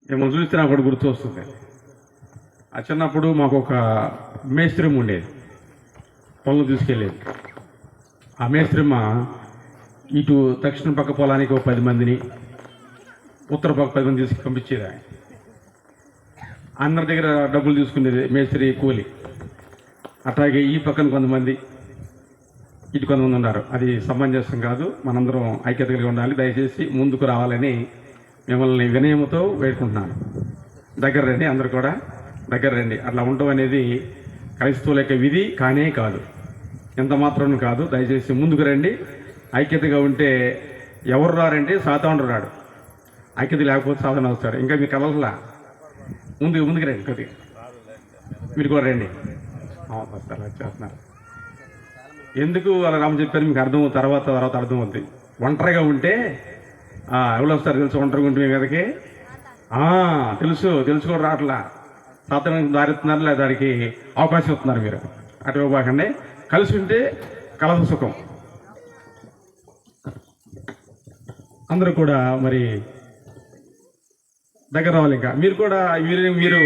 మిమ్మల్ని చూస్తే నాకు ఒకటి గుర్తు వస్తుంది. ఆ చిన్నప్పుడు మాకు ఒక మేస్త్రిమ్మ ఉండేది, పొలం తీసుకెళ్ళేది. ఆ మేస్త్రిమ్మ ఇటు దక్షిణ పక్క పొలానికి ఒక 10 మందిని, ఉత్తర పక్క 10 మంది తీసుకు పంపించేది. ఆయన అందరి దగ్గర డబ్బులు తీసుకునేది మేస్త్రి కూలి. అట్లాగే ఈ పక్కన కొంతమంది, ఇటు కొంతమంది ఉన్నారు. అది సమంజసం కాదు. మనందరం ఐక్యత కలిగి ఉండాలి. దయచేసి ముందుకు రావాలని మిమ్మల్ని వినయముతో వేడుకుంటున్నాను. దగ్గర రండి, అందరు కూడా దగ్గర రండి. అట్లా ఉండటం అనేది క్రైస్తవుల యొక్క విధి కానే కాదు, ఎంత మాత్రం కాదు. దయచేసి ముందుకు రండి. ఐక్యతగా ఉంటే ఎవరు రారండి, సాతానుడు రాడు. ఐక్యత లేకపోతే సాధన వస్తాడు. ఇంకా మీ కలర్లా ముందుకు రండి, కొద్దిగా మీరు కూడా రండి. వస్తారు, వచ్చేస్తున్నారు. ఎందుకు అలా రామ చెప్పారు మీకు అర్థం తర్వాత అర్థమవుతుంది. ఒంటరిగా ఉంటే ఎవరు వస్తారు తెలుసు? ఒంటరిగా ఉంటే మీ మీదకి తెలుసు కూడా రావట్లా. సాధారణంగా దారిస్తున్నారు, లేదా దానికి అవకాశం ఇస్తున్నారు. మీరు అటు ఇవ్వకండి. కలిసి ఉంటే కలస సుఖం. అందరూ కూడా మరి దగ్గర రావాలి. ఇంకా మీరు కూడా మీరు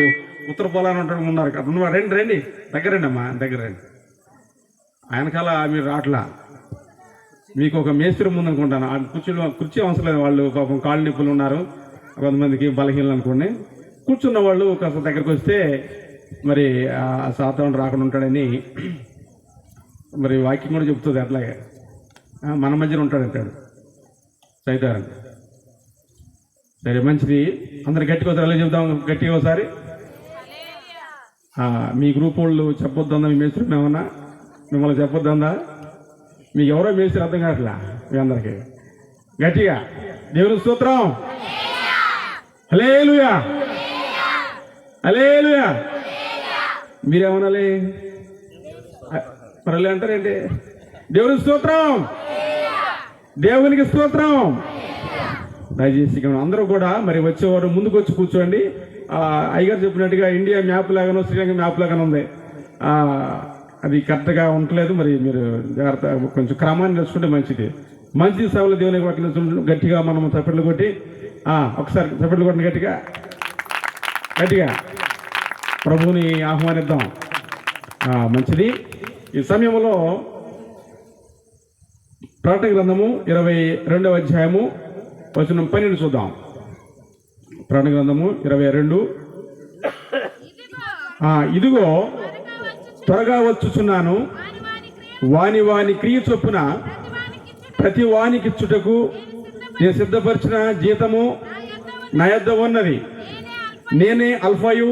ఉత్తర పొలాన్ని ఉన్నారు కదా, రండి దగ్గర రండి అమ్మా, దగ్గర రండి. ఆయనకాల మీరు రాట్లా. మీకు ఒక మేస్త్రి ముందనుకుంటాను. ఆ కుర్చీ అవసరం లేదు. వాళ్ళు పాపం కాళ్ళు నొప్పులు ఉన్నారు, కొంతమందికి బలహీనలు అనుకోండి. కూర్చున్న వాళ్ళు కాస్త దగ్గరికి వస్తే మరి సాతానుడు రాకుండా ఉంటాడని మరి వాక్యం కూడా చెప్తుంది. అట్లాగే మన మధ్యన ఉంటాడంటాడు సైతాన్. సరే, మంచిది. అందరు గట్టిగా ఒకసారి అలా చెబుదాం, గట్టిగా ఒకసారి. మీ గ్రూప్ వాళ్ళు చెప్పొద్దా? మీ మేస్త్రి ఏమన్నా మిమ్మల్ని చెప్పొద్దా? మీకు ఎవరో మేస్త్రి అర్థం కావట్లా మీ అందరికి. గట్టిగా దేవుని స్తోత్రం, హల్లెలూయా, హల్లెలూయా. మీరేమనాలి? పర్లే అంటారేంటి? దేవుని స్తోత్రం, దేవునికి స్తోత్రం. దయచేసి అందరూ కూడా మరి వచ్చేవారు ముందుకు వచ్చి కూర్చోండి. అయ్యగారు చెప్పినట్టుగా ఇండియా మ్యాప్ లాగానో శ్రీలంక మ్యాప్ లాగానో ఉంది. అది కరెక్ట్గా ఉండలేదు. మరి మీరు జాగ్రత్త, కొంచెం క్రమాన్ని తెలుసుకుంటే మంచిది. మంచి సేవలు దేవునికి వాక్యం గట్టిగా మనం చప్పట్లు కొట్టి ఒకసారి చప్పట్లు కొట్టిన గట్టిగా ప్రభువుని ఆహ్వానిద్దాం. మంచిది. ఈ సమయంలో ప్రకటన గ్రంథము 22వ అధ్యాయము వచనం 12 చూద్దాం. ప్రకటన గ్రంథము 22. ఇదిగో త్వరగా వచ్చుచున్నాను, వాని క్రియ చొప్పున ప్రతి వానికిచ్చుటకు నేను సిద్ధపరిచిన జీతము నా యొద్ద ఉన్నది. నేనే అల్ఫాయు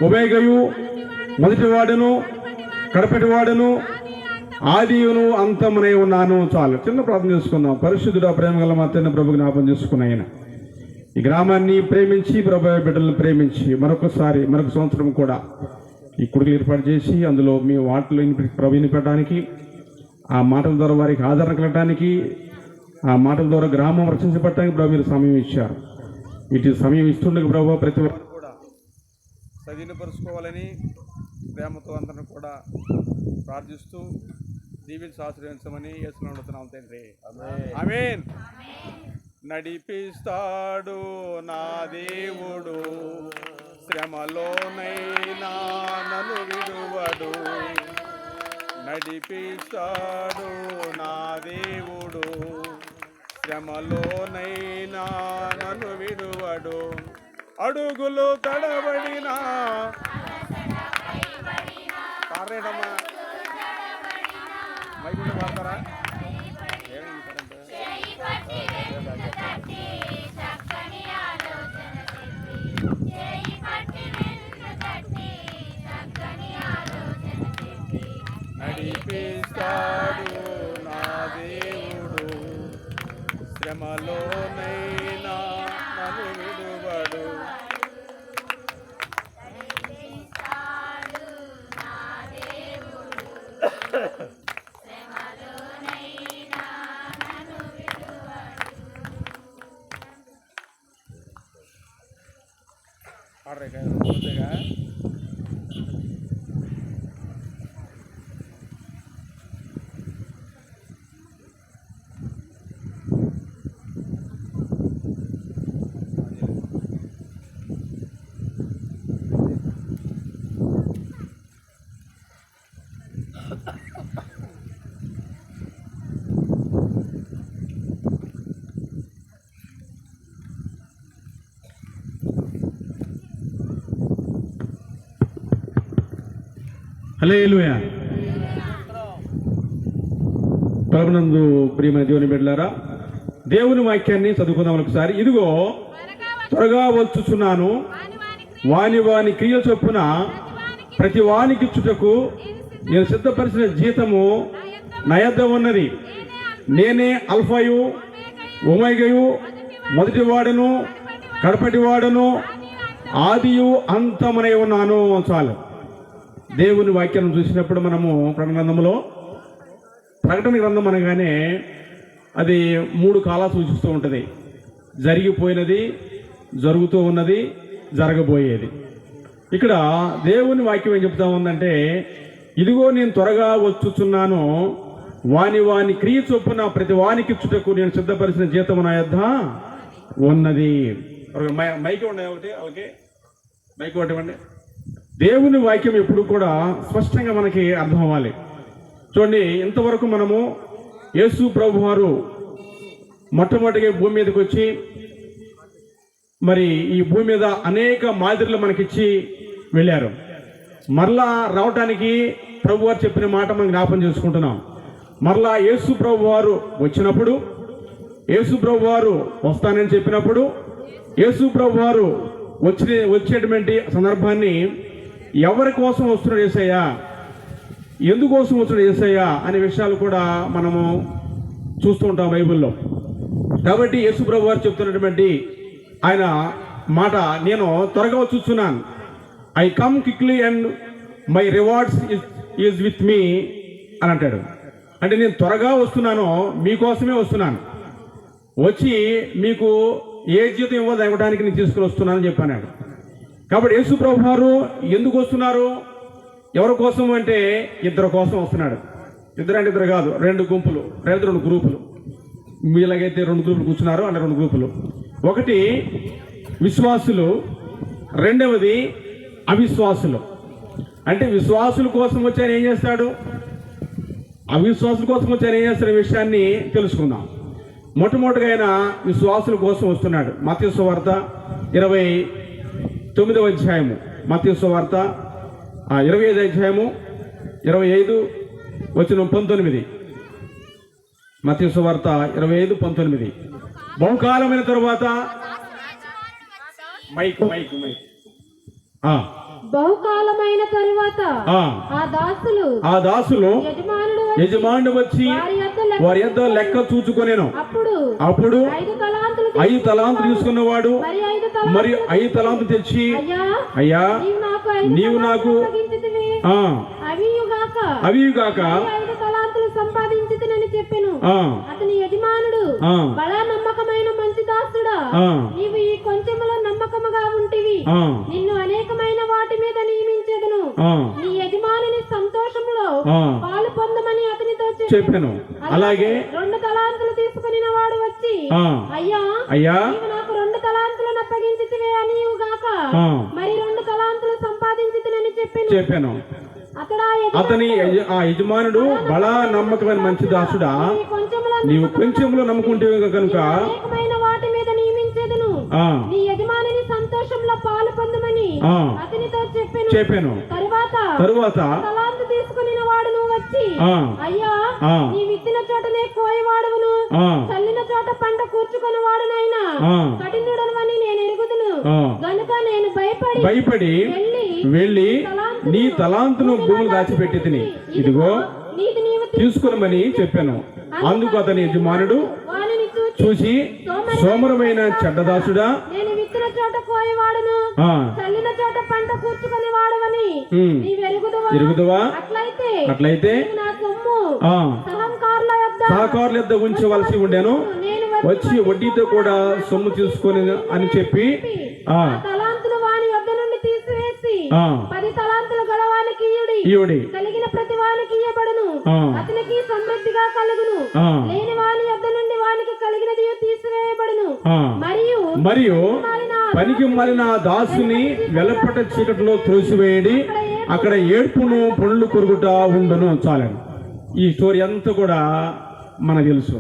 ఒమేగయు, మొదటివాడును కడపటివాడును, ఆదియును అంతమునై ఉన్నాను. చాలు, చిన్న ప్రార్థన చేసుకుందాం. పరిశుద్ధుడా, ప్రేమ గల మా తండ్రి, ప్రభు జ్ఞాపం చేసుకున్న ఆయన ఈ గ్రామాన్ని ప్రేమించి, ప్రభు బిడ్డలను ప్రేమించి మరొక సంవత్సరం కూడా ఈ కుడుకులు ఏర్పాటు చేసి అందులో మీ వాటిలో ప్రభుని పెట్టడానికి, ఆ మాటల ద్వారా వారికి ఆదరణ కలగడానికి, ఆ మాటల ద్వారా గ్రామం రక్షించబడటానికి ప్రభు మీరు సమయం ఇచ్చారు. వీటి సమయం ఇస్తుండగా ప్రభు ప్రతి ఒక్కరు కూడా సద్వినియోగపరుచుకోవాలని ప్రేమతో అందరిని కూడా ప్రార్థిస్తూ దీవించి ఆశ్రయించమని యేసుని అడుగుతున్నాం తండ్రి. ఆమేన్. నడిపిస్తాడు నా దేవుడు, శ్రమలోనైనా నన్ను విడువడు. నడిపిస్తాడు నా దేవుడు, శ్రమలోనైనా నన్ను విడువడు. అడుగులు తడబడినా పారేడమ్మా మైకుండా పాడతారా? నడిపిస్తాడు నా దేవుడు, శ్రమలోనైనా నన్ను విడువడు. ఆడరేగా హల్లెలూయా. ప్రభునందు ప్రియమైన దేవుని బిడ్డలారా, దేవుని వాక్యాన్ని చదువుకుందాం ఒకసారి. ఇదిగో త్వరగా వచ్చుచున్నాను, వాని వాని క్రియ చొప్పున ప్రతి వానికిచ్చుటకు నేను సిద్ధపరిచిన జీతము నా యొద్ద ఉన్నది. నేనే అల్ఫాయు ఒమేగయు, మొదటి వాడను కడపటి వాడను, ఆదియు అంతమనై ఉన్నాను. చాలు. దేవుని వాక్యాన్ని చూసినప్పుడు మనము ప్రకటన గ్రంథం అనగానే అది 3 కాలాలు సూచిస్తూ ఉంటుంది. జరిగిపోయినది, జరుగుతూ ఉన్నది, జరగబోయేది. ఇక్కడ దేవుని వాక్యం ఏం చెప్తా ఉందంటే, ఇదిగో నేను త్వరగా వచ్చుచున్నాను, వాని వాని క్రియ చొప్పున ప్రతి వానికి ఇచ్చుటకు నేను సిద్ధపరిచిన జీతము నా యొద్ద ఉన్నది. మైక్ ఉన్నాయి ఒకటి, ఓకే, మైక్ ఒకటి ఇవ్వండి. దేవుని వాక్యం ఎప్పుడు కూడా స్పష్టంగా మనకి అర్థం అవ్వాలి. చూడండి, ఇంతవరకు మనము యేసు ప్రభు వారు మొట్టమొదటిగా భూమి మీదకి వచ్చి మరి ఈ భూమి మీద అనేక మాదిరిలు మనకిచ్చి వెళ్ళారు. మరలా రావటానికి ప్రభు వారు చెప్పిన మాట మనం జ్ఞాపం చేసుకుంటున్నాం. మరలా యేసు ప్రభు వారు వచ్చినప్పుడు, యేసు ప్రభు వారు వస్తానని చెప్పినప్పుడు, యేసు ప్రభు వారు వచ్చేటువంటి సందర్భాన్ని ఎవరి కోసం వస్తున్నాడు యేసయ్యా, ఎందుకోసం వచ్చాడు యేసయ్యా అనే విషయాలు కూడా మనము చూస్తూ ఉంటాం బైబిల్లో. కాబట్టి యేసు ప్రభు వారు చెప్తున్నటువంటి ఆయన మాట, నేను త్వరగా వచ్చుచున్నాను, I come quickly and my rewards is with me అని అంటాడు. అంటే నేను త్వరగా వస్తున్నాను, మీకోసమే వస్తున్నాను, వచ్చి మీకు ఏ జీతం ఇవ్వడానికి నేను తీసుకుని వస్తున్నానని చెప్పాను. కాబట్టి యేసు ప్రభు వారు ఎందుకు వస్తున్నారు, ఎవరి కోసం అంటే ఇద్దరు కోసం వస్తున్నాడు. ఇద్దరు అంటే ఇద్దరు కాదు, 2 గుంపులు, 2 గ్రూపులు. మీలాగైతే 2 గ్రూపులు కూర్చున్నారు, అంటే 2 గ్రూపులు. ఒకటి విశ్వాసులు, రెండవది అవిశ్వాసులు. అంటే విశ్వాసుల కోసం వచ్చి ఆయన ఏం చేస్తాడు, అవిశ్వాసుల కోసం వచ్చి ఆయన ఏం చేస్తాడు ఈ విషయాన్ని తెలుసుకుందాం. మొట్టమొదటిగా ఆయన విశ్వాసుల కోసం వస్తున్నాడు. మత్తయి సువార్త 29వ అధ్యాయము, మత్తయి సువార్త 25వ అధ్యాయము 25:19. మత్తయి సువార్త 25:19. బహుకాలమైన తరువాత బహుకాలమైన తరువాత ఆ దాసులు యజమానుడు వచ్చి వారి యొద్ద లెక్క చూచుకొనేను. అప్పుడు 5 తలాంతులు తీసుకున్నవాడు మరి 5 తలాంతులు తెచ్చి, అయ్యా నీవు నాకు అవియుగాక సంపాదించితినని చెప్పెను. అతని యజమానుడు, బలా నమ్మకమైన మంచి దాసుడా, నీవు ఈ కొంచెములో నమ్మకముగా ఉంటివి, నిన్ను అనేకమైన వాటి మీద నియమించెదను, నీ యజమానుని సంతోషంలో పాలు పొందమని అతనితో చెప్పెను. అలాగే 2 తలాంతులు తీసుకుని వాడు వచ్చి, అయ్యా నీవు నాకు 2 తలాంతులను అప్పగించితివే అనియుగాక మరి 2 తలాంతులు సంపాదించితినని చెప్పెను. అతని ఆ యజమానుడు, బలా నమ్మకమైన మంచి దాసుడా, నీవు కొంచెంలో నమ్ముకుంటేవి కనుక వాటి మీద నియమించెదను, నీ యజమానిని సంతోషంలో పాలు పొందమని అతనితో చెప్పెను. తరువాత తలాంతు తీసుకుని వాడును వచ్చి, అయ్యా నీ విత్తిన చోటనే కోయవాడవును, చల్లిన చోట పంట కూర్చుకొని వాడునైనా కఠినుడనని నేను ఎరుగుదును గనుక నేను భయపడి వెళ్ళి నీ తలాంతును భూములు దాచిపెట్టి తిని, ఇదిగో తీసుకునమని చెప్పాను. అందుకు అతని యజమానుడు చూసి, సోమరమైన చెడ్డదాసుడా, నేను విత్తిన చోట కోయవాడును, చల్లిన చోట పంట కూర్చుకొని వాడవని ఎరుగుదువా? అట్లయితే నా సొమ్ము సహకారుల యొద్ద ఉంచవలసి ఉండేను, వచ్చి వడ్డీతో కూడా సొమ్ము తీసుకొని అని చెప్పి తలాంతులు వాని యొద్ద నుండి తీసివేసి 10 తలాంతులు గలవానికి ఇయ్యుడి, కలిగిన ప్రతి వానికి ఇయ్యబడును, అతనికి సమృద్ధిగా కలుగును, లేని వాని యొద్ద నుండి వానికి కలిగినది తీసివేయబడును. మరియు పనికి మాలిన దాసుని వెలపట చీకటిలో త్రోసివేయడి, అక్కడ ఏడ్పును పండ్లు కొరుకుట ఉండును. చాలండి. ఈ స్టోరీ అంతా కూడా మనకు తెలుసు.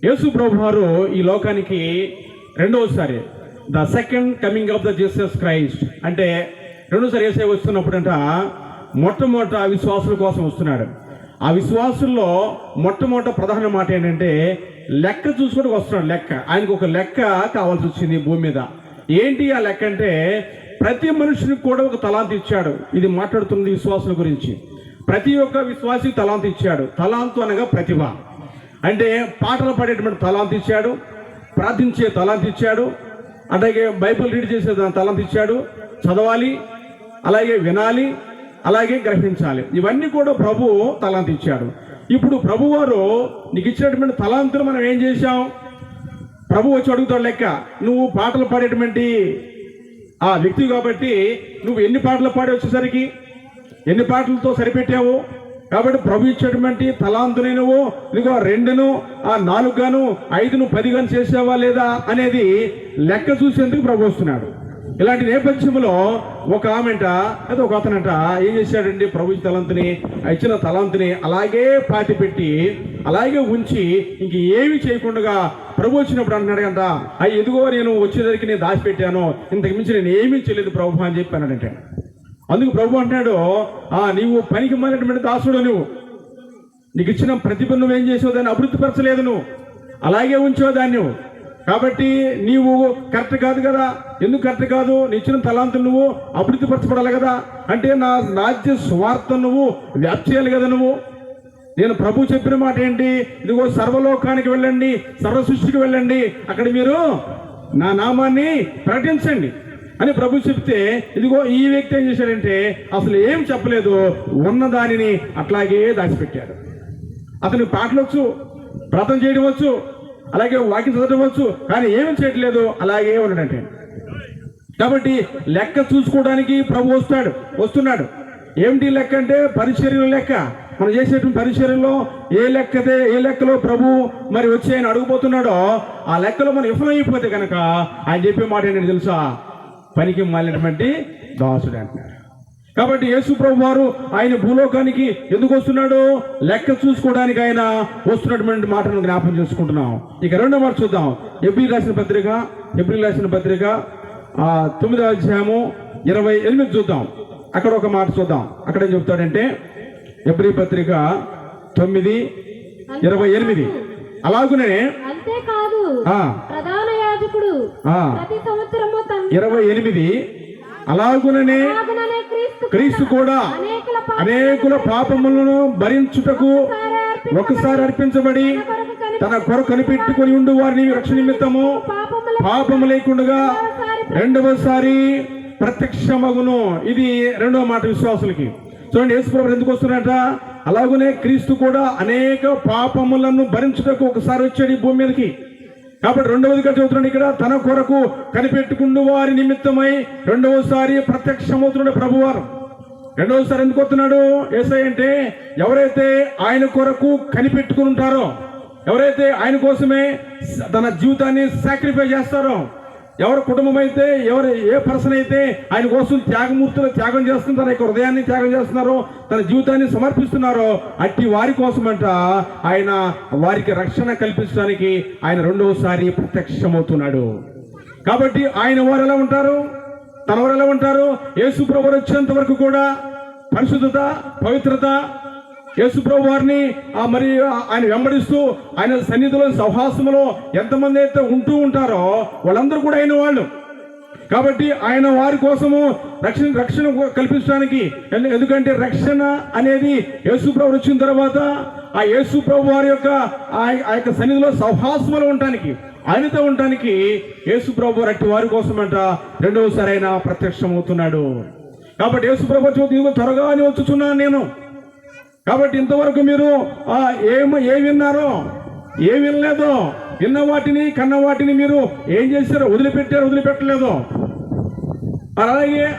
యేసు ప్రభు వారు ఈ లోకానికి రెండవసారి, the second coming of the Jesus Christ, అంటే రెండోసారి యేసయ్య వస్తున్నప్పుడంట మొట్టమొదట విశ్వాసుల కోసం వస్తున్నాడు. ఆ విశ్వాసుల్లో మొట్టమొదట ప్రధాన మాట ఏంటంటే లెక్క చూసుకోవడానికి వస్తున్నాడు. లెక్క, ఆయనకు ఒక లెక్క కావాల్సి వచ్చింది భూమి మీద. ఏంటి ఆ లెక్క అంటే, ప్రతి మనుషునికి కూడా ఒక తలాంతు ఇచ్చాడు. ఇది మాట్లాడుతుంది విశ్వాసుల గురించి. ప్రతి ఒక్క విశ్వాసికి తలాంతు ఇచ్చాడు. తలాంతు అనగా ప్రతిభ. అంటే పాటలు పాడేటువంటి తలాంతు ఇచ్చాడు, ప్రార్థించే తలాంతు ఇచ్చాడు, అలాగే బైబిల్ రీడ్ చేసే తలాంతు ఇచ్చాడు, చదవాలి, అలాగే వినాలి, అలాగే గ్రహించాలి. ఇవన్నీ కూడా ప్రభు తలాంతు ఇచ్చాడు. ఇప్పుడు ప్రభువారు నీకు ఇచ్చినటువంటి తలాంతులు మనం ఏం చేశాం? ప్రభు వచ్చి అడుగుతాడు లెక్క. నువ్వు పాటలు పాడేటువంటి ఆ వ్యక్తి కాబట్టి నువ్వు ఎన్ని పాటలు పాడి వచ్చేసరికి ఎన్ని పాటలతో సరిపెట్టావు? కాబట్టి ప్రభు ఇచ్చేటువంటి తలాంతుని నువ్వు ఇదిగో 2ను 4 5 10 చేసావా లేదా అనేది లెక్క చూసేందుకు ప్రభు వస్తున్నాడు. ఇలాంటి నేపథ్యంలో ఒక ఆమెంట లేదా ఒక అతనంట ఏం చేశాడండి, ప్రభు తలాంతుని ఇచ్చిన తలాంతుని అలాగే పాతి పెట్టి అలాగే ఉంచి ఇంక ఏమి చేయకుండా ప్రభు వచ్చినప్పుడు అంటున్నాడు అంట, ఎదుగో నేను వచ్చేసరికి నేను దాచిపెట్టాను, ఇంతకు మించి నేను ఏమీ చేయలేదు ప్రభు అని చెప్పి అన్నాడంటే. అందుకు ప్రభు అంటున్నాడు, నీవు పనికి మాలినటువంటి దాసుడు, నీకు ఇచ్చిన ప్రతిభ నువ్వేం చేసావు, దాన్ని అభివృద్ధిపరచలేదు, నువ్వు అలాగే ఉంచావు దాన్ని నువ్వు. కాబట్టి నీవు కరెక్ట్ కాదు కదా. ఎందుకు కరెక్ట్ కాదు? నీ ఇచ్చిన తలాంతులు నువ్వు అభివృద్ధిపరచబడాలి కదా. అంటే నా రాజ్య స్వార్థం నువ్వు వ్యాప్తి చేయాలి కదా. నువ్వు నేను ప్రభు చెప్పిన మాట ఏంటి? ఇదిగో సర్వలోకానికి వెళ్ళండి, సర్వ సృష్టికి వెళ్ళండి, అక్కడ మీరు నా నామాన్ని ప్రకటించండి అని ప్రభు చెప్తే, ఇదిగో ఈ వ్యక్తి ఏం చేశాడంటే అసలు ఏం చెప్పలేదు, ఉన్న దానిని అట్లాగే దాచిపెట్టాడు. అతను పాటలు వచ్చు, ప్రార్థన చేయడం వచ్చు, అలాగే వాక్యం చదవడం వచ్చు, కానీ ఏమీ చేయట్లేదు, అలాగే ఉన్నాడంటే. కాబట్టి లెక్క చూసుకోవడానికి ప్రభు వస్తున్నాడు. ఏమిటి లెక్క అంటే పరిచర్యల లెక్క. మనం చేసేటువంటి పరిచర్యలో ఏ లెక్కలో ప్రభు మరి వచ్చి ఆయన అడుగుపోతున్నాడో ఆ లెక్కలో మనం విఫలమైపోతే కనుక ఆయన చెప్పే మాట ఏంటంటే తెలుసా? పనికి మాలినటువంటి దాసుడు అంటున్నాడు. కాబట్టి యేసు ప్రభు వారు ఆయన భూలోకానికి ఎందుకు వస్తున్నాడు? లెక్క చూసుకోవడానికి ఆయన వస్తున్నటువంటి మాటను జ్ఞాపకం చేసుకుంటున్నాం. ఇక 2వ మాట చూద్దాం. ఎబ్రీయులకు రాసిన పత్రిక 9వ అధ్యాయము 28 చూద్దాం. అక్కడ ఒక మాట చూద్దాం. అక్కడ ఏం చెప్తాడంటే ఎబ్రీ పత్రిక 9:28 అలాగునే అంతేకాదు ప్రధాన యాజకుడు ప్రతి సంవత్సరము 28 అలాగుననే క్రీస్తు కూడా అనేకుల పాపములను భరించుటకు ఒకసారి అర్పించబడి తన కొరకు కనిపెట్టుకుని ఉండు వారిని రక్షణ నిమిత్తము పాపము లేకుండా 2వసారి ప్రత్యక్షమగును. ఇది 2వ మాట విశ్వాసులకి. చూడండి, యేసు ప్రభువు ఎందుకు వస్తున్నారట? అలాగనే క్రీస్తు కూడా అనేక పాపములను భరించుటకు ఒకసారి వచ్చాడు ఈ భూమి మీదకి. కాబట్టి 2వదిగా చదువుతున్నాడు ఇక్కడ, తన కొరకు కనిపెట్టుకుండు వారి నిమిత్తమై 2వసారి ప్రత్యక్షమవుతున్నాడు ప్రభువారు. 2వసారి ఎందుకు వస్తున్నాడు యేసయ్య అంటే, ఎవరైతే ఆయన కొరకు కనిపెట్టుకుని ఉంటారో, ఎవరైతే ఆయన కోసమే తన జీవితాన్ని సాక్రిఫైస్ చేస్తారో, ఎవరి కుటుంబం అయితే, ఏ పర్సన్ అయితే ఆయన కోసం త్యాగం చేస్తున్నారో, తన యొక్క హృదయాన్ని త్యాగం చేస్తున్నారో, తన జీవితాన్ని సమర్పిస్తున్నారో, అట్టి వారి కోసమంట ఆయన వారికి రక్షణ కల్పించడానికి ఆయన 2వసారి ప్రత్యక్షమవుతున్నాడు. కాబట్టి ఆయన వారు ఎలా ఉంటారు? తన వారు ఎలా ఉంటారు? యేసు ప్రభువు వచ్చేంత వరకు కూడా పరిశుద్ధత, పవిత్రత, యేసు ప్రభు వారిని మరి ఆయన వెంబడిస్తూ ఆయన సన్నిధిలో సహవాసములో ఎంతమంది అయితే ఉంటూ ఉంటారో వాళ్ళందరూ కూడా అయిన వాళ్ళు. కాబట్టి ఆయన వారి కోసము రక్షణ కల్పించడానికి, ఎందుకంటే రక్షణ అనేది యేసు ప్రభు వచ్చిన తర్వాత ఆ యేసు ప్రభు వారి యొక్క ఆ యొక్క సన్నిధిలో సహవాసములో ఉండటానికి, ఆయనతో ఉండటానికి యేసు ప్రభు అట్టి వారి కోసమంట 2వసారి ఆయన ప్రత్యక్షమవుతున్నాడు. కాబట్టి యేసు ప్రభు త్వరగా వచ్చుచున్నాను నేను. కాబట్టి ఇంతవరకు మీరు ఏ విన్నారో, ఏ వినలేదో, విన్న వాటిని కన్న వాటిని మీరు ఏం చేశారో, వదిలిపెట్టలేదో.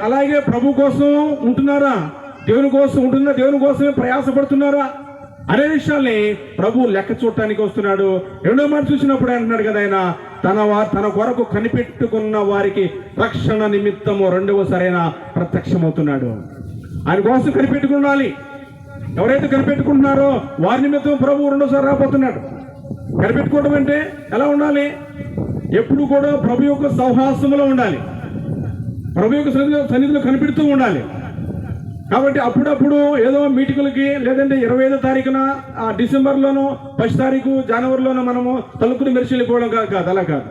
అలాగే ప్రభు కోసం ఉంటున్నారా? దేవుని కోసమే ప్రయాసపడుతున్నారా అనే విషయాల్ని ప్రభు లెక్క చూడటానికి వస్తున్నాడు. 2వ మాట చూసినప్పుడు అంటున్నాడు కదా, ఆయన తన కొరకు కనిపెట్టుకున్న వారికి రక్షణ నిమిత్తము 2వసారి ప్రత్యక్షమవుతున్నాడు. ఆయన కోసం కనిపెట్టుకున్నాలి. ఎవరైతే కనిపెట్టుకుంటున్నారో వారి నిమిత్తం ప్రభు 2వసారి రాబోతున్నాడు. కనిపెట్టుకోవడం అంటే ఎలా ఉండాలి? ఎప్పుడు కూడా ప్రభు యొక్క సహవాసములో ఉండాలి, ప్రభు యొక్క సన్నిధిలో కనిపెడుతూ ఉండాలి. కాబట్టి అప్పుడప్పుడు ఏదో మీటింగులకి లేదంటే 25వ తారీఖున డిసెంబర్లోనో 1 తారీఖు జనవరిలోనో మనము తలుపుని మెరిచి వెళ్ళిపోవడం కాదు, అలా కాదు.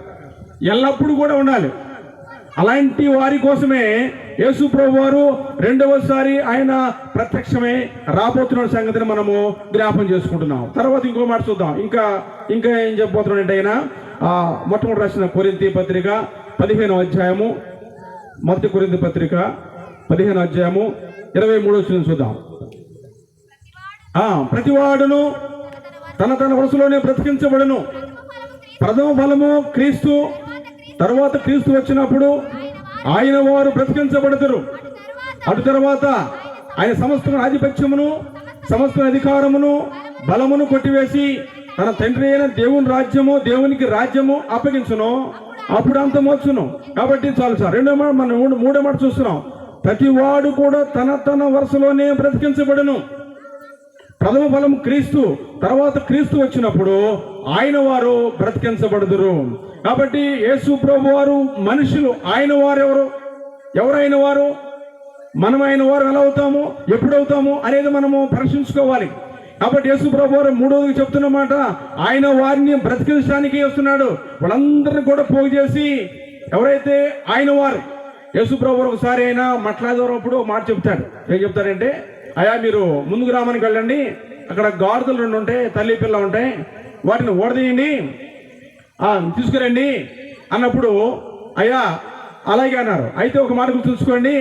ఎల్లప్పుడూ కూడా ఉండాలి. అలాంటి వారి కోసమే యేసు ప్రభు వారు రెండవసారి ఆయన ప్రత్యక్షమై రాబోతున్న సంగతిని మనము జ్ఞాపం చేసుకుంటున్నాం. తర్వాత ఇంకో మాట చూద్దాం. ఇంకా ఏం చెప్పబోతున్నాడంటే ఆయన మొట్టమొదటి రాసిన కొరింథీ పత్రిక 15వ అధ్యాయము, మొదటి కొరింథీ పత్రిక 15వ అధ్యాయము 23వ వచనం చూద్దాం. ప్రతివాడును తన వరుసలోనే బ్రతికించబడును. ప్రథమ ఫలము క్రీస్తు, తర్వాత క్రీస్తు వచ్చినప్పుడు ఆయన వారు బ్రతికించబడతారు. అటు తర్వాత ఆయన సమస్త ఆధిపత్యమును, సమస్త అధికారమును, బలమును కొట్టివేసి తన తండ్రి అయిన దేవునికి రాజ్యము అప్పగించును. అప్పుడు అంతమొచ్చును. కాబట్టి చాలు సార్. మూడో మాట చూస్తున్నాం. ప్రతి వాడు కూడా తన వరుసలోనే బ్రతికించబడును. ప్రథమ ఫలం క్రీస్తు, తర్వాత క్రీస్తు వచ్చినప్పుడు ఆయన వారు బ్రతికించబడుదురు. కాబట్టి యేసు ప్రభు వారు మనుషులు, ఆయన వారు ఎవరైన వారు, మనం ఆయన వారు ఎలా అవుతాము, ఎప్పుడవుతాము అనేది మనము పరీక్షించుకోవాలి. కాబట్టి యేసు ప్రభు వారు మూడవది చెప్తున్నమాట, ఆయన వారిని బ్రతికించడానికి వస్తున్నాడు. వాళ్ళందరినీ కూడా పోగు చేసి, ఎవరైతే ఆయన వారు, యేసు ప్రభు వారు ఒకసారి అయినా మాట్లాడేటప్పుడు మాట చెప్తాడు. ఏం చెప్తాడంటే, అయ్యా మీరు ముందు గ్రామానికి వెళ్ళండి, అక్కడ గాడిదలు 2 ఉంటాయి, తల్లి పిల్ల ఉంటాయి, వాటిని ఓడదీయండి, తీసుకురండి అన్నప్పుడు, అయ్యా అలాగే అన్నారు. అయితే ఒక మాట గుర్తుంచుకోండి,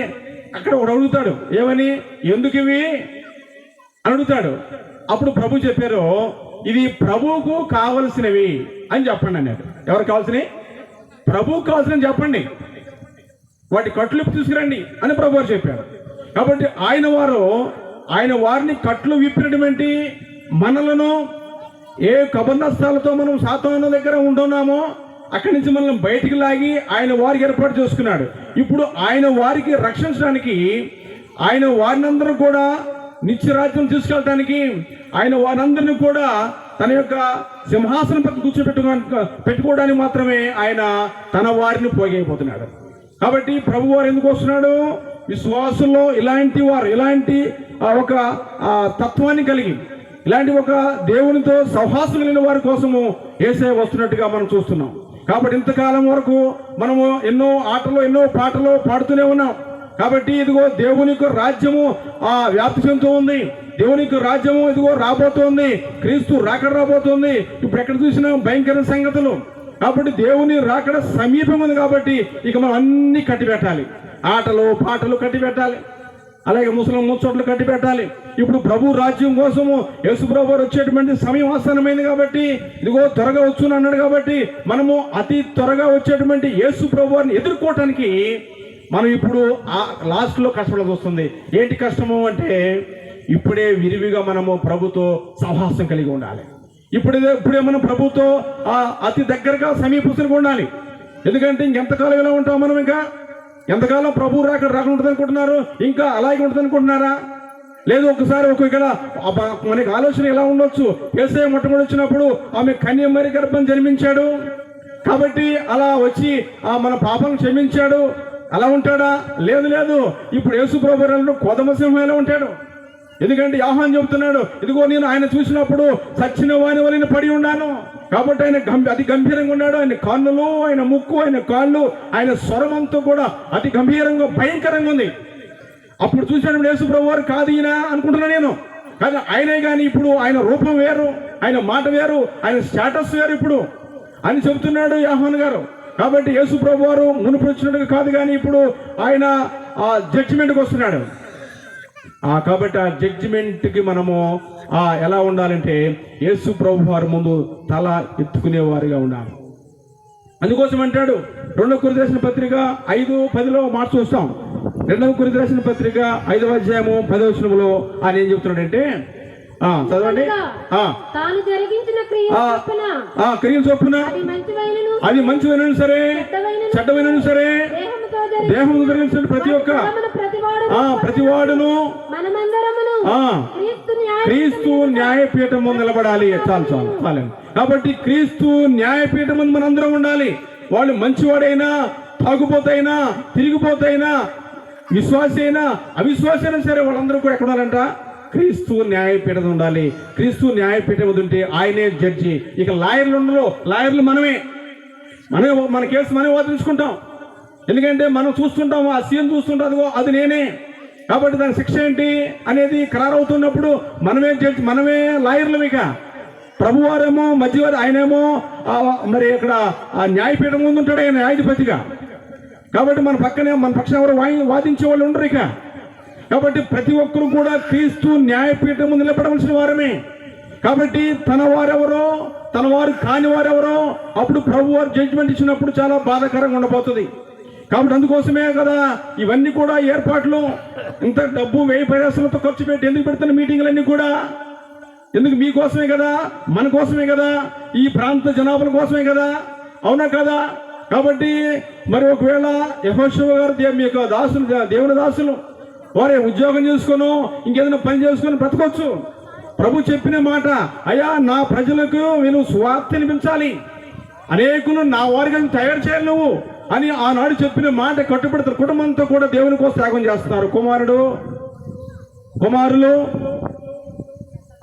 అక్కడ ఒకడు అడుగుతాడు, ఏమని, ఎందుకు ఇవి అని అడుగుతాడు. అప్పుడు ప్రభు చెప్పారు, ఇది ప్రభువుకు కావలసినవి అని చెప్పండి అన్నాడు. ఎవరు కావాల్సినవి? ప్రభువుకు కావాల్సినవి చెప్పండి, వాటి కట్లు తీసుకురండి అని ప్రభు వారు చెప్పారు. కాబట్టి ఆయన వారిని కట్లు విప్పినటువంటి మనలను ఏ కబంధస్థాలతో మనం సాతాను దగ్గర ఉంటున్నామో అక్కడి నుంచి మనల్ని బయటికి లాగి ఆయన వారికి ఏర్పాటు చేసుకున్నాడు. ఇప్పుడు ఆయన వారికి రక్షించడానికి, ఆయన వారినందరూ కూడా నిత్యరాజ్యం తీసుకెళ్ళడానికి, ఆయన వారందరినీ కూడా తన యొక్క సింహాసనం పక్కన పెట్టుకోవడానికి మాత్రమే ఆయన తన వారిని పోగైపోతున్నాడు. కాబట్టి ప్రభు వారు ఎందుకు వస్తున్నాడు? విశ్వాసుల్లో ఇలాంటి వారు, ఇలాంటి ఒక తత్వాన్ని కలిగి, ఇలాంటి ఒక దేవునితో సౌహాసం కలిగిన వారి కోసము యేసయ్య వస్తున్నట్టుగా మనం చూస్తున్నాం. కాబట్టి ఇంతకాలం వరకు మనము ఎన్నో ఆటలు, ఎన్నో పాటలు పాడుతూనే ఉన్నాం. కాబట్టి ఇదిగో దేవుని యొక్క రాజ్యము వ్యాప్తి చెందుతూ ఉంది. దేవుని యొక్క రాజ్యము ఇదిగో రాబోతోంది. క్రీస్తు రాకడ రాబోతోంది. ఇప్పుడు ఎక్కడ చూసినా భయంకర సంగతులు. కాబట్టి దేవుని రాకడ సమీపం ఉంది. కాబట్టి ఇక మనం అన్ని కట్టిపెట్టాలి, ఆటలు పాటలు కట్టిపెట్టాలి, అలాగే ముచ్చట్లు కట్టిపెట్టాలి. ఇప్పుడు ప్రభు రాజ్యం కోసము యేసు ప్రభు వచ్చేటువంటి సమయం ఆసన్నమైంది. కాబట్టి ఇదిగో త్వరగా వచ్చును అన్నాడు. కాబట్టి మనము అతి త్వరగా వచ్చేటువంటి యేసు ప్రభు వారిని ఎదుర్కోవటానికి మనం ఇప్పుడు లాస్ట్లో కష్టపడాల్సి వస్తుంది. ఏంటి కష్టము అంటే, ఇప్పుడే విరివిగా మనము ప్రభుతో సహవాసం కలిగి ఉండాలి. ఇప్పుడే మనం ప్రభుతో అతి దగ్గరగా సమీపంగా ఉండాలి. ఎందుకంటే ఇంకెంతకాలం ఇలా ఉంటాం మనం? ఇంకా ఎంతకాలం ప్రభు రాకుండా ఉంటుంది అనుకుంటున్నారు? ఇంకా అలాగే ఉంటుంది అనుకుంటున్నారా? లేదు, ఒకసారి ఇక్కడ మనకి ఆలోచన ఎలా ఉండొచ్చు, యేసయ్య మొట్టమొదటి వచ్చినప్పుడు ఆమె కన్యమరి గర్భం జన్మించాడు కాబట్టి అలా వచ్చి మన పాపం క్షమించాడు, అలా ఉంటాడా? లేదు. ఇప్పుడు యేసు ప్రభు కొదమ సింహం ఎలా ఉంటాడు? ఎందుకంటే యోహాను చెబుతున్నాడు, ఇదిగో నేను ఆయన చూసినప్పుడు సచ్చిన వాని వలన పడి ఉన్నాను. కాబట్టి ఆయన అతి గంభీరంగా ఉన్నాడు. ఆయన కన్నులు, ఆయన ముక్కు, ఆయన కాళ్ళు, ఆయన స్వరమంతో కూడా అతి గంభీరంగా భయంకరంగా ఉంది. అప్పుడు చూసినప్పుడు యేసు ప్రభు వారు కాదు ఈయన అనుకుంటున్నాను నేను. కానీ ఆయనే కానీ ఇప్పుడు ఆయన రూపం వేరు, ఆయన మాట వేరు, ఆయన స్టేటస్ వేరు ఇప్పుడు అని చెబుతున్నాడు యోహాను గారు. కాబట్టి యేసు ప్రభు వారు మునుపు వచ్చినట్టుగా కాదు, కానీ ఇప్పుడు ఆయన జడ్జిమెంట్కి వస్తున్నాడు. కాబట్టి ఆ జడ్జిమెంట్కి మనము ఎలా ఉండాలంటే, యేసు ప్రభు వారి ముందు తల ఎత్తుకునేవారిగా ఉండాలి. అందుకోసం అంటాడు 2 కొరింథీ రాసిన పత్రిక 5:10 మాట చూస్తాం. 2 కొరింథీ రాసిన పత్రిక 5వ అధ్యాయము 10వ వచనంలో ఆయన ఏం చెప్తున్నాడంటే, చదవండి. క్రియలు చొప్పున అది మంచివైనను సరే చెడ్డవైనను సరే దేహము ధరించిన ప్రతి వాడును క్రీస్తు న్యాయపీఠం ముందు నిలబడాలి. చాలు. కాబట్టి క్రీస్తు న్యాయపీఠం ముందు మనందరం ఉండాలి. వాళ్ళు మంచివాడైనా, తాగుపోతైనా, తిరిగిపోతైనా, విశ్వాసి అయినా అవిశ్వాసి అయినా సరే వాళ్ళందరూ కూడా ఎక్కడ ఉండాలంట? క్రీస్తు న్యాయపీఠం ఉండాలి. క్రీస్తు న్యాయపీఠం ఉంటే ఆయనే జడ్జి. ఇక లాయర్లు ఉండరు. లాయర్లు మనమే మన కేసు మనమే వాదించుకుంటాం. ఎందుకంటే మనం చూస్తుంటాం, ఆ సీఎం చూస్తుంటాం, అది నేనే. కాబట్టి దాని శిక్ష ఏంటి అనేది ఖరారవుతున్నప్పుడు మనమే జడ్జి, మనమే లాయర్లు. ఇక ప్రభువారేమో మధ్యవారు, ఆయనేమో మరి ఇక్కడ ఆ న్యాయపీఠం ముందు ఉంటాడు, ఆయన న్యాయాధిపతిగా. కాబట్టి మన పక్షం ఎవరు వాదించే వాళ్ళు ఉండరు ఇక. కాబట్టి ప్రతి ఒక్కరు కూడా క్రీస్తు న్యాయపీఠం ముందు నిలబడవలసిన వారమే. కాబట్టి తన వారెవరో, తన వారు కాని వారెవరో అప్పుడు ప్రభు వారు జడ్జిమెంట్ ఇచ్చినప్పుడు చాలా బాధాకరంగా ఉండబోతుంది. కాబట్టి అందుకోసమే కదా ఇవన్నీ కూడా ఏర్పాట్లు. ఇంత డబ్బు వ్యయ ప్రయాసలతో ఖర్చు పెట్టి ఎందుకు పెడుతున్న మీటింగ్లన్నీ కూడా? ఎందుకు? మీకోసమే కదా, మన కోసమే కదా, ఈ ప్రాంత జనాభాల కోసమే కదా, అవునా కదా? కాబట్టి మరి ఒకవేళ యెహోషువ గారు మీ యొక్క దాసులు, దేవుని దాసులు, వారే ఉద్యోగం చేసుకుని ఇంకేదైనా పని చేసుకుని బ్రతకొచ్చు. ప్రభు చెప్పిన మాట, అయ్యా నా ప్రజలకు నేను సువార్త వినిపించాలి, అనేకులు నా వారిగా తయారు చేయాలి నువ్వు అని ఆనాడు చెప్పిన మాట కట్టుబడతారు. కుటుంబంతో కూడా దేవుని కోసం త్యాగం చేస్తున్నారు. కుమారులు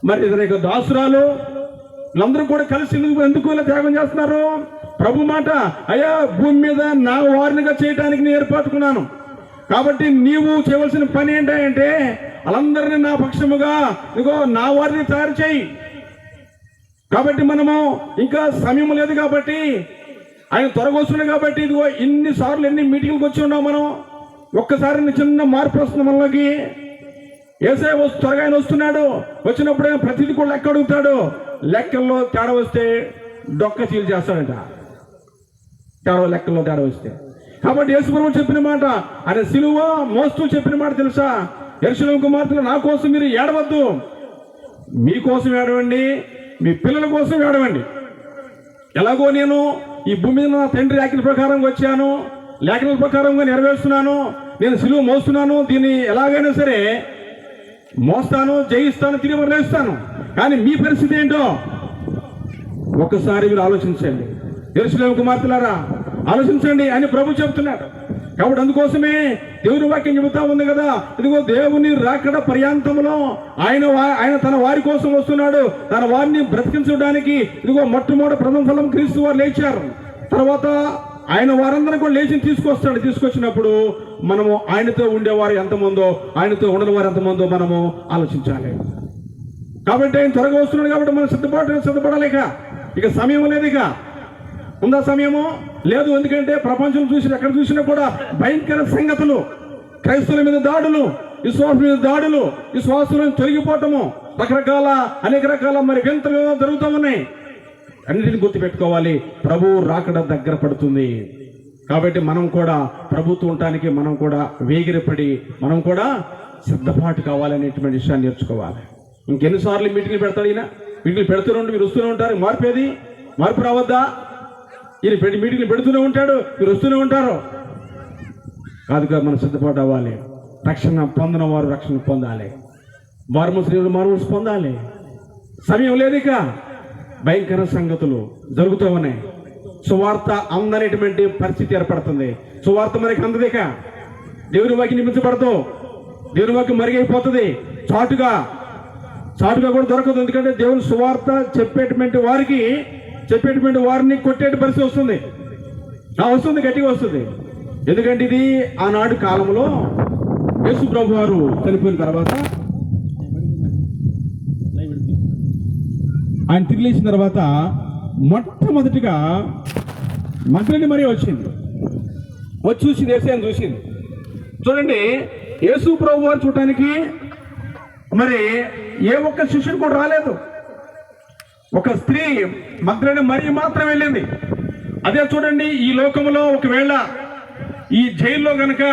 మరి ఇతర దాసురాలు వీళ్ళందరూ కూడా కలిసి ఎందుకు ఇలా త్యాగం చేస్తున్నారు? ప్రభు మాట, అయ్యా భూమి మీద నా వారినిగా చేయడానికి నేను ఏర్పరచుకున్నాను. కాబట్టి నీవు చేయవలసిన పని ఏంటంటే వాళ్ళందరినీ నా పక్షముగా ఇదిగో నా వారిని తయారు చేయి. కాబట్టి మనము ఇంకా సమయం లేదు కాబట్టి, ఆయన త్వరగా వస్తున్నాడు కాబట్టి, ఇదిగో ఇన్నిసార్లు ఎన్ని మీటింగ్లకు వచ్చి ఉన్నాం మనం. ఒక్కసారి చిన్న మార్పు వస్తుంది మనలోకి. ఏసై త్వరగా ఆయన వస్తున్నాడు. వచ్చినప్పుడు ఆయన ప్రతిదీ కూడా లెక్క అడుగుతాడు. లెక్కల్లో తేడా వస్తే డొక్క చీలు చేస్తాడంట. లెక్కల్లో తేడా వస్తే. కాబట్టి యేసు ప్రభువు చెప్పిన మాట, ఆయన సిలువ మోస్తూ చెప్పిన మాట తెలుసా? యెరూషలేము కుమార్తెలు, నా కోసం మీరు ఏడవద్దు, మీకోసం ఏడవండి, మీ పిల్లల కోసం ఏడవండి. ఎలాగో నేను ఈ భూమి మీద నా తండ్రి ఆజ్ఞల ప్రకారం వచ్చాను, లేఖనాల ప్రకారంగా నెరవేరుస్తున్నాను, నేను సిలువ మోస్తున్నాను, దీన్ని ఎలాగైనా సరే మోస్తాను, జయిస్తాను, తిరిగి మరలేస్తాను. కానీ మీ పరిస్థితి ఏంటో ఒక్కసారి మీరు ఆలోచించండి. యెరూషలేము కుమార్తెలారా ఆలోచించండి అని ప్రభు చెబుతున్నాడు. కాబట్టి అందుకోసమే దేవుని వాక్యం చెబుతా ఉంది కదా, ఇదిగో దేవుని రాకడ పర్యాంతంలో ఆయన తన వారి కోసం వస్తున్నాడు. తన వారిని బ్రతికించడానికి ఇదిగో మొట్టమొదటి ప్రథమ ఫలం క్రీస్తు వారు లేచారు. తర్వాత ఆయన వారందరూ కూడా లేచి తీసుకొస్తాడు. తీసుకొచ్చినప్పుడు మనము ఆయనతో ఉండేవారు ఎంతమందో, ఆయనతో ఉండని వారు ఎంతమందో మనము ఆలోచించాలి. కాబట్టి ఆయన త్వరగా వస్తున్నాడు కాబట్టి మనం సిద్ధపడాలి. ఇక సమయం లేదు. ఇక ఉందా సమయము? లేదు. ఎందుకంటే ప్రపంచం ఎక్కడ చూసినా కూడా భయంకర సంగతులు, క్రైస్తవుల మీద దాడులు, విశ్వాసుల మీద దాడులు, విశ్వాసులను తొలగిపోవటము, అనేక రకాల మరి వింతలు జరుగుతూ ఉన్నాయి. అన్నిటిని గుర్తుపెట్టుకోవాలి. ప్రభు రాకడ దగ్గర పడుతుంది. కాబట్టి మనం కూడా ప్రభుత్వం ఉండటానికి మనం కూడా వేగిరపడి మనం కూడా సిద్ధపాటు కావాలనేటువంటి విషయాన్ని నేర్చుకోవాలి. ఇంకెన్నిసార్లు మీటింగ్లు పెడతాడు ఈయన? మీటింగ్లు పెడుతూనే మీరు వస్తూనే ఉంటారు. మార్పు రావద్దా? ఈయన మీటింగ్లు పెడుతూనే ఉంటాడు, మీరు వస్తూనే ఉంటారు. కాదుగా మనం సిద్ధపాటు అవ్వాలి. రక్షణ పొందిన వారు రక్షణ పొందాలి, మారుమనసు పొందాలి. సమయం లేదు. ఇక భయంకర సంగతులు జరుగుతూ ఉన్నాయి. సువార్త అందనేటువంటి పరిస్థితి ఏర్పడుతుంది. సువార్త మనకి అందదు. ఇక దేవుని వాక్యం నిమించబడదు, దేవుని వాక్యం మరుగైపోతుంది. చాటుగా కూడా దొరకదు. ఎందుకంటే దేవుని సువార్త చెప్పేటువంటి వారిని కొట్టేటి పరిస్థితి వస్తుంది. గట్టిగా వస్తుంది. ఎందుకంటే ఇది ఆనాడు కాలంలో యేసు ప్రభు వారు చనిపోయిన తర్వాత, ఆయన తిరిగి లేచిన తర్వాత మొట్టమొదటిగా మగ్దలేనే మరియ వచ్చింది. వచ్చి చూసింది, యేసయ్యను చూసింది. చూడండి, యేసు ప్రభు వారు చూడటానికి మరి ఏ ఒక్క శిష్యుడు కూడా రాలేదు. ఒక స్త్రీ మగ్దలేనే మరియ మాత్రం వెళ్ళింది. అదే చూడండి, ఈ లోకంలో ఒకవేళ ఈ జైల్లో గనక